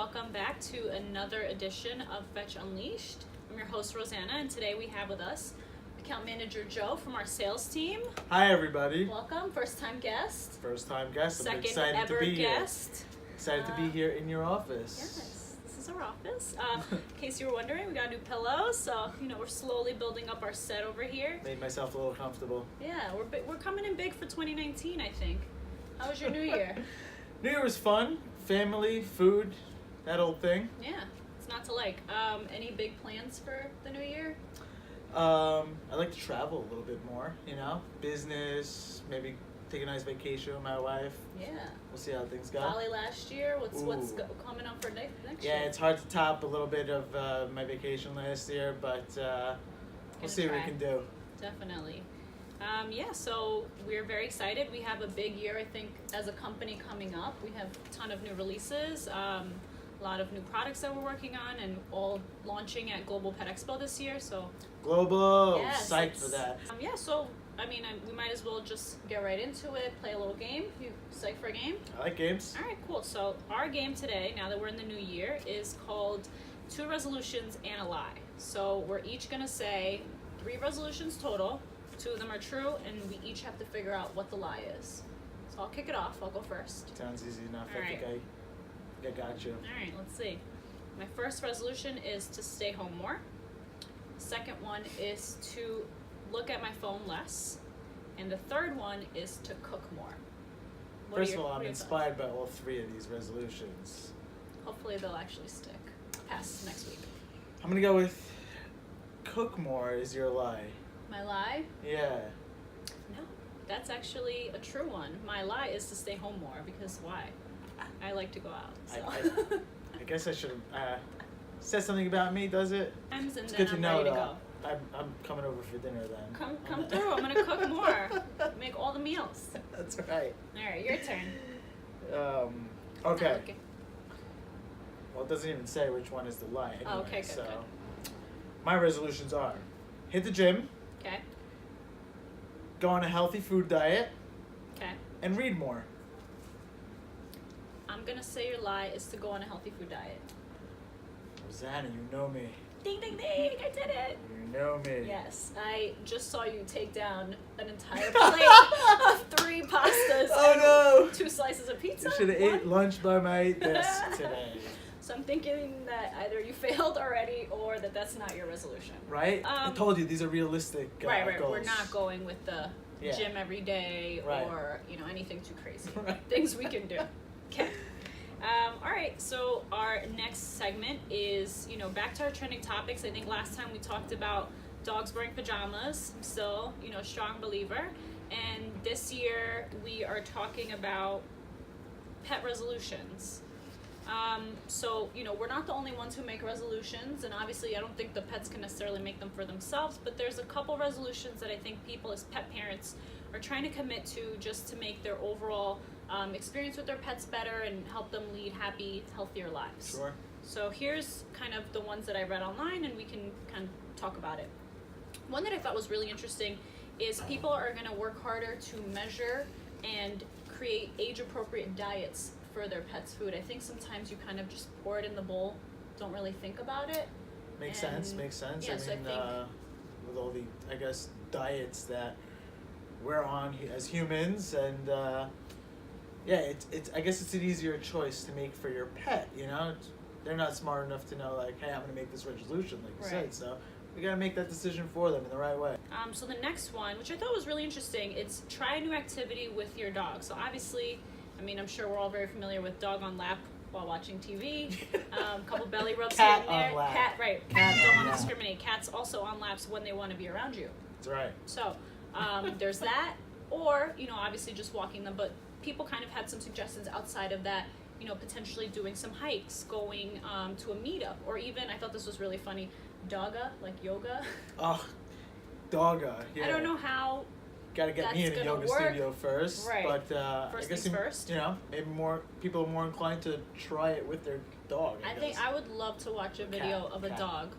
welcome back to another edition of Fetch Unleashed. I'm your host, Rossana, and today we have with us Account Manager Joe from our sales team. Hi, everybody. Welcome, first-time guest. First-time guest. I'm Second excited ever to be guest. here. Excited to be here in your office. Yes, this is our office. In case you were wondering, we got new pillows, so we're slowly building up our set over here. Made myself a little comfortable. Yeah, we're coming in big for 2019, I think. How was your New Year? New Year was fun. Family, food, that old thing. Yeah, it's not to like. Any big plans for the new year? I like to travel a little bit more, business, maybe take a nice vacation with my wife. Yeah. We'll see how things go. Bali last year. What's coming up for next year? Yeah, it's hard to top a little bit of my vacation last year, but we'll see what we can do. Definitely. So we're very excited. We have a big year, I think, as a company coming up. We have a ton of new releases, a lot of new products that we're working on, and all launching at Global Pet Expo this year. So Global, yes, psyched for that. We might as well just get right into it, play a little game. You psyched for a game? I like games. All right, cool. So our game today, now that we're in the new year, is called 2 Resolutions and a Lie. So we're each going to say 3 resolutions total. 2 of them are true, and we each have to figure out what the lie is. So I'll kick it off. I'll go first. Sounds easy enough. All I think I got you. All right, let's see. My first resolution is to stay home more. Second one is to look at my phone less. And the third one is to cook more. First of all, I'm inspired by all 3 of these resolutions. Hopefully they'll actually stick past next week. I'm going to go with cook more is your lie. My lie? Yeah. No, that's actually a true one. My lie is to stay home more because why? I like to go out. So. I guess I should have said something about me, does it? It's good to know, ready to go. I'm coming over for dinner then. Come through. I'm going to cook more. Make all the meals. That's right. All right, your turn. Okay. Well, it doesn't even say which one is the lie anyway. Oh, okay, good. My resolutions are hit the gym. Okay. Go on a healthy food diet. Okay. And read more. I'm going to say your lie is to go on a healthy food diet. Rosanna, you know me. Ding, ding, ding. I did it. You know me. Yes. I just saw you take down an entire plate of 3 pastas and 2 slices of pizza. I should have ate lunch by my desk today. So I'm thinking that either you failed already or that's not your resolution. Right? I told you, these are realistic right. goals. We're not going with the gym every day or anything too crazy. Right. Things we can do. Okay. All right, so our next segment is, back to our trending topics. I think last time we talked about dogs wearing pajamas. I'm still, a strong believer. And this year we are talking about pet resolutions. We're not the only ones who make resolutions, and obviously I don't think the pets can necessarily make them for themselves, but there's a couple resolutions that I think people as pet parents are trying to commit to just to make their overall experience with their pets better and help them lead happy, healthier lives. Sure. So here's kind of the ones that I read online, and we can kind of talk about it. One that I thought was really interesting is people are going to work harder to measure and create age-appropriate diets for their pet's food. I think sometimes you kind of just pour it in the bowl, don't really think about it. Makes sense. Yeah, I mean, with all the, diets that we're on as humans, and it's I guess it's an easier choice to make for your pet, They're not smart enough to know, hey, I'm going to make this resolution, like you said, so we got to make that decision for them in the right way. So the next one, which I thought was really interesting, it's try a new activity with your dog. So obviously, I'm sure we're all very familiar with dog on lap while watching TV. A couple belly rubs here and there. On lap. Cat, right. Cat don't on want to lap. discriminate. Cats also on laps when they want to be around you. That's right. So there's that. Or, obviously just walking them. But people kind of had some suggestions outside of that. Potentially doing some hikes, going to a meetup. Or even, I thought this was really funny, dogga, like yoga. Oh, dogga. Yeah. I don't know how. Got to get me in a yoga studio first, right? But first I guess things first. Maybe more people are more inclined to try it with their dog. I think I would love to watch a video of a dog.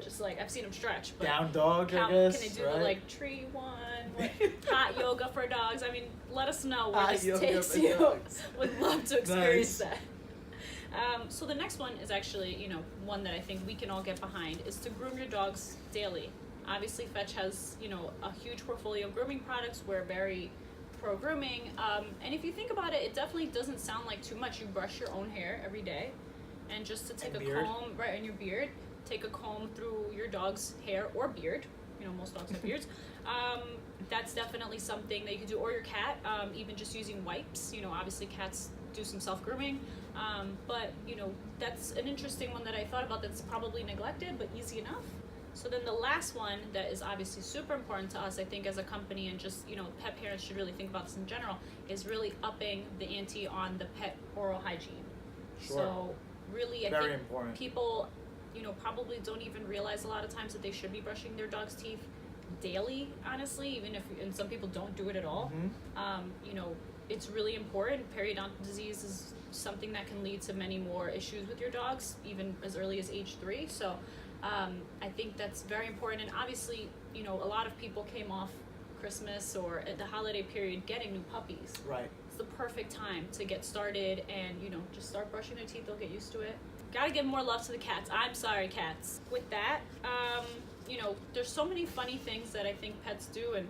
Just I've seen them stretch. But down dog, I guess. Can they do the tree one, hot yoga for dogs? Let us know where this takes you. Would love to experience that. So the next one is actually, one that I think we can all get behind, is to groom your dogs daily. Obviously, Fetch has, a huge portfolio of grooming products. We're very pro grooming. And if you think about it, it definitely doesn't sound like too much. You brush your own hair every day, and just to take a comb, right, in your beard, take a comb through your dog's hair or beard. Most dogs have beards. That's definitely something that you can do, or your cat, even just using wipes. Obviously cats do some self-grooming, but that's an interesting one that I thought about that's probably neglected but easy enough. So then the last one that is obviously super important to us, I think, as a company, and just pet parents should really think about this in general, is really upping the ante on the pet oral hygiene. Sure. So really, I Very think important. people probably don't even realize a lot of times that they should be brushing their dog's teeth daily, honestly, even if, and some people don't do it at all. It's really important. Periodontal disease is something that can lead to many more issues with your dogs, even as early as age 3. So I think that's very important. And obviously, a lot of people came off Christmas or at the holiday period getting new puppies. Right. It's the perfect time to get started and, just start brushing their teeth. They'll get used to it. Gotta give more love to the cats. I'm sorry, cats. With that, there's so many funny things that I think pets do, and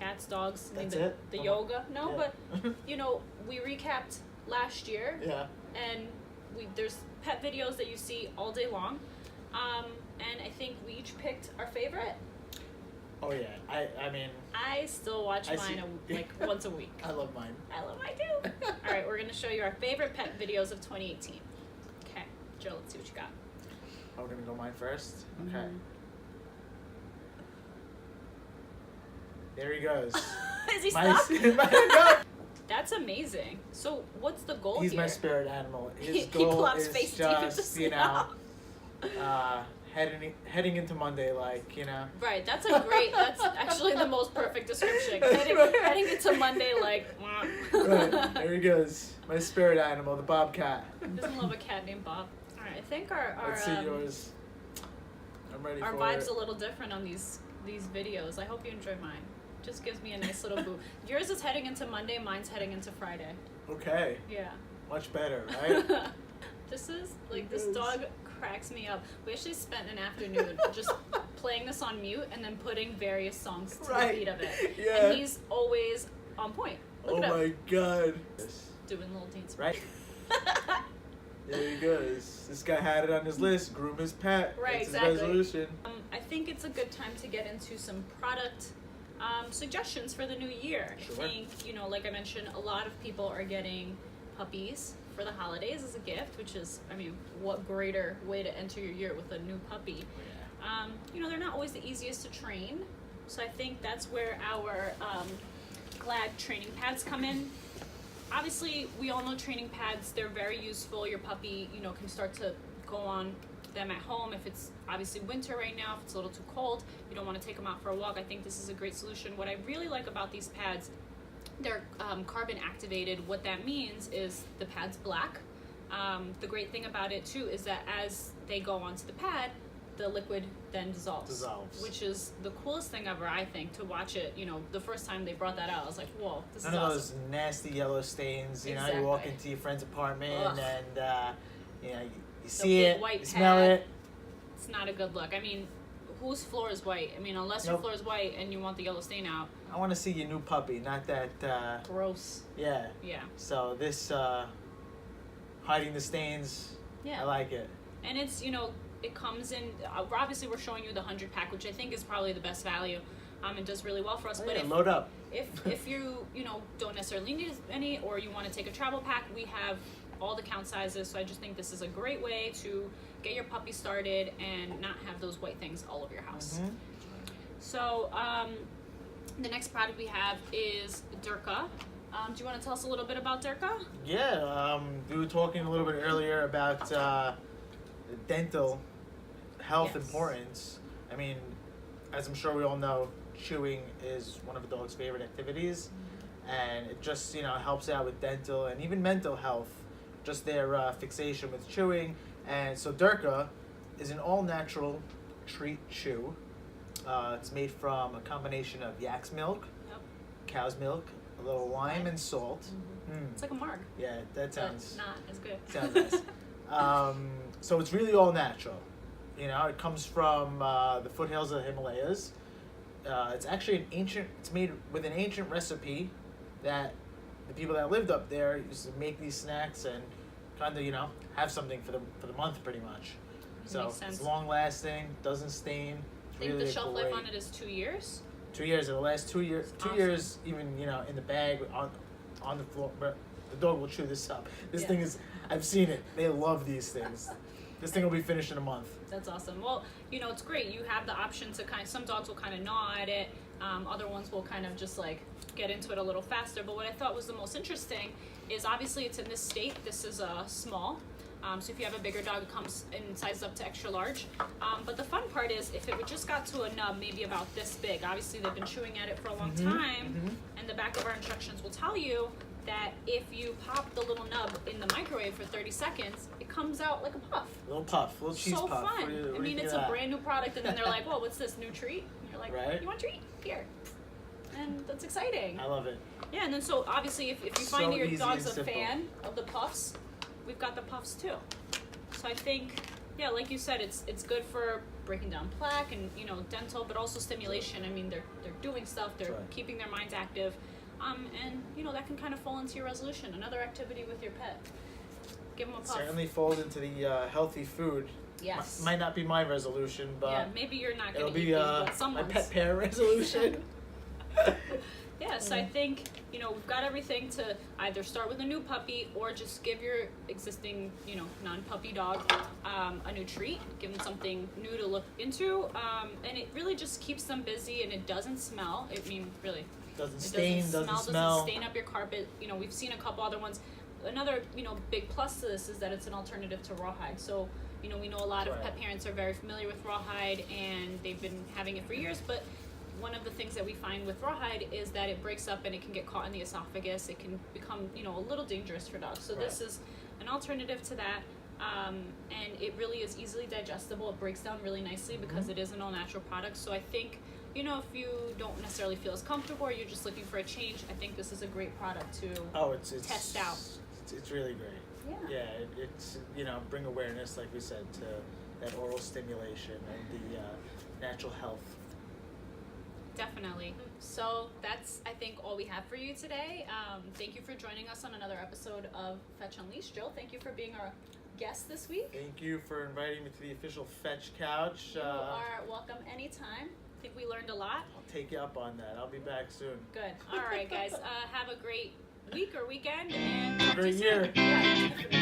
cats, dogs, the yoga. No, yeah. but, we recapped last year. Yeah. And there's pet videos that you see all day long. And I think we each picked our favorite. Oh, yeah. I mean... I still watch mine once a week. I love mine. I love mine too. All right, we're going to show you our favorite pet videos of 2018. Okay, Joe, let's see what you got. Oh, we're going to go mine first? Okay. Mm-hmm. There he goes. Is he stuck? No. That's amazing. So what's the goal He's here? my spirit animal. His He goal plops is face deep into just, snow. heading into Monday, Right, that's actually the most perfect description. Heading into Monday, Right, there he goes. My spirit animal, the bobcat. Doesn't love a cat named Bob. All right, I think our Let's see yours. I'm ready for it. Our vibe's a little different on these videos. I hope you enjoy mine. Just gives me a nice little boo. Yours is heading into Monday, mine's heading into Friday. Okay. Yeah. Much better, right? This dog cracks me up. We actually spent an afternoon just playing this on mute and then putting various songs to the beat of it. Yeah. And he's always on point. Look at him. Oh my god. Doing little dance. Right? There he goes. This guy had it on his list. Groom his pet. Right, That's exactly. his resolution. I think it's a good time to get into some product suggestions for the new year. Sure. I think, like I mentioned, a lot of people are getting puppies for the holidays as a gift, which is, what greater way to enter your year with a new puppy. Yeah. They're not always the easiest to train, so I think that's where our Glad training pads come in. Obviously, we all know training pads, they're very useful. Your puppy, can start to go on them at home. If it's obviously winter right now, if it's a little too cold, you don't want to take them out for a walk. I think this is a great solution. What I really like about these pads, they're carbon activated. What that means is the pad's black. The great thing about it too is that as they go onto the pad, the liquid then dissolves. Which is the coolest thing ever, I think, to watch it. The first time they brought that out, I was like, whoa, this is awesome. None of those nasty yellow stains. You walk into your friend's apartment and you see it, you smell it. It's not a good look. Whose floor is white? Unless your floor is white and you want the yellow stain out. I want to see your new puppy, not that... gross. Yeah. Yeah. So this, hiding the stains, I like it. And it's, it comes in, obviously we're showing you the 100 pack, which I think is probably the best value. It does really well for us. But load up. If you, don't necessarily need any, or you want to take a travel pack, we have all the count sizes. So I just think this is a great way to get your puppy started and not have those white things all over your house. Mm-hmm. So the next product we have is Durka. Do you want to tell us a little bit about Durka? Yeah, we were talking a little bit earlier about dental health importance. As I'm sure we all know, chewing is one of a dog's favorite activities, and it just helps out with dental and even mental health, just their fixation with chewing. And so Durka is an all-natural treat chew. It's made from a combination of yak's milk, cow's milk, a little lime and salt. It's like a marg. Yeah, that sounds not as good. Sounds nice. So it's really all natural. You know, it comes from the foothills of the Himalayas. It's actually it's made with an ancient recipe that the people that lived up there used to make these snacks and kind of, have something for the month pretty much. So Makes sense. it's long lasting, doesn't stain. I think the shelf life on it is 2 years. 2 years. It'll last 2 years. Awesome. 2 years, even in the bag on the floor. But the dog will chew this up. This thing is. I've seen it. They love these things. This thing will be finished in a month. That's awesome. Well, it's great. You have the option to some dogs will kind of gnaw at it. Other ones will kind of just like get into it a little faster. But what I thought was the most interesting is obviously it's in this state. This is small. So if you have a bigger dog, it comes in size up to extra large. But the fun part is if it just got to a nub maybe about this big, obviously they've been chewing at it for a long time, and the back of our instructions will tell you that if you pop the little nub in the microwave for 30 seconds, it comes out like a puff. Little cheese so puff. Fun. I mean, it's a brand new product, and then they're like, "Whoa, what's this new treat?" And you're like, right? "You want a treat? Here." And that's exciting. I love it. Yeah, and then so obviously if you find So that your easy dog's and a simple. fan of the puffs, we've got the puffs too. So I think, yeah, like you said, it's good for breaking down plaque and dental, but also stimulation. I mean, they're doing stuff, they're right. keeping their minds active, and that can kind of fall into your resolution. Another activity with your pet. Give them a puff. Certainly falls into the healthy food. Yes. Might not be my resolution, but yeah, maybe you're not it'll going to eat be these, but someone's. my pet parent resolution. Yeah, so I think, we've got everything to either start with a new puppy or just give your existing, non-puppy dog a new treat, give them something new to look into, and it really just keeps them busy and it doesn't smell. Really. Doesn't It stain, doesn't smell. doesn't stain up your carpet. We've seen a couple other ones. Another, big plus to this is that it's an alternative to rawhide. So, we know a lot of Right. pet parents are very familiar with rawhide and they've been having it for years, but one of the things that we find with rawhide is that it breaks up and it can get caught in the esophagus. It can become, a little dangerous for dogs. So this is an alternative to that. And it really is easily digestible. It breaks down really nicely because it is an all-natural product. So I think, if you don't necessarily feel as comfortable or you're just looking for a change, I think this is a great product to it's test out. It's really great. Yeah. It's bring awareness, like we said, to that oral stimulation and the natural health. Definitely. So that's, I think, all we have for you today. Thank you for joining us on another episode of Fetch Unleashed. Joe, thank you for being our guest this week. Thank you for inviting me to the official Fetch Couch. You are welcome anytime. I think we learned a lot. I'll take you up on that. I'll be back soon. Good. All right, guys. Have a great week or weekend. And talk to Great you soon. year. Yeah.